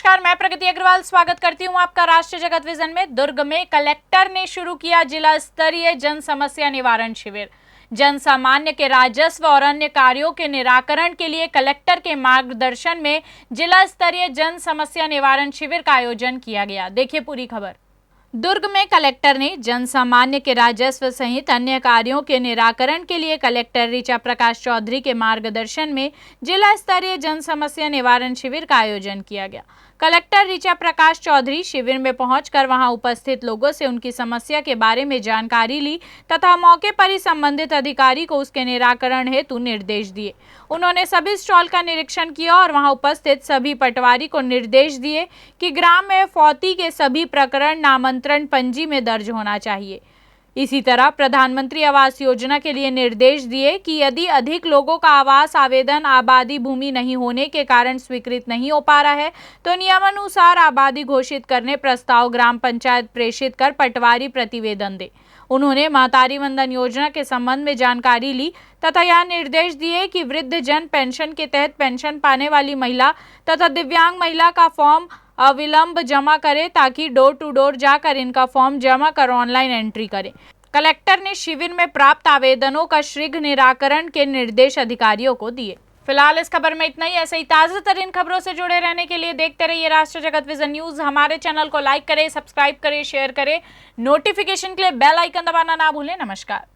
नमस्कार, मैं प्रगति अग्रवाल स्वागत करती हूं आपका राष्ट्रीय जगत विजन में। दुर्ग में कलेक्टर ने शुरू किया जिला स्तरीय जन समस्या निवारण शिविर। जन सामान्य के राजस्व और अन्य कार्यों के निराकरण के लिए कलेक्टर के मार्गदर्शन में जिला स्तरीय जन समस्या निवारण शिविर का आयोजन किया गया। देखिए पूरी खबर। दुर्ग में कलेक्टर ने जन सामान्य के राजस्व सहित अन्य कार्यों के निराकरण के लिए कलेक्टर ऋचा प्रकाश चौधरी के मार्गदर्शन में जिला स्तरीय जन समस्या निवारण शिविर का आयोजन किया गया। कलेक्टर ऋचा प्रकाश चौधरी शिविर में पहुंचकर वहां उपस्थित लोगों से उनकी समस्या के बारे में जानकारी ली तथा मौके पर ही संबंधित अधिकारी को उसके निराकरण हेतु निर्देश दिए। उन्होंने सभी स्टॉल का निरीक्षण किया और वहां उपस्थित सभी पटवारी को निर्देश दिए कि ग्राम में फौती के सभी प्रकरण नामांतरण पंजी में दर्ज होना चाहिए। इसी तरह प्रधानमंत्री आवास योजना के लिए निर्देश दिए कि यदि अधिक लोगों का आवास आवेदन आबादी भूमि नहीं होने के कारण स्वीकृत नहीं हो पा रहा है तो नियमानुसार आबादी घोषित करने प्रस्ताव ग्राम पंचायत प्रेषित कर पटवारी प्रतिवेदन दे। उन्होंने महतारी वंदन योजना के संबंध में जानकारी ली तथा यह निर्देश दिए कि वृद्ध जन पेंशन के तहत पेंशन पाने वाली महिला तथा दिव्यांग महिला का फॉर्म अविलंब जमा करें ताकि डोर टू डोर जाकर इनका फॉर्म जमा कर ऑनलाइन एंट्री करें। कलेक्टर ने शिविर में प्राप्त आवेदनों का शीघ्र निराकरण के निर्देश अधिकारियों को दिए। फिलहाल इस खबर में इतना ही। ऐसे ही ताज़ा तरीन खबरों से जुड़े रहने के लिए देखते रहिए राष्ट्रीय जगत विजन न्यूज। हमारे चैनल को लाइक करें, सब्सक्राइब करें, शेयर करें। नोटिफिकेशन के लिए बेल आइकन दबाना ना भूलें। नमस्कार।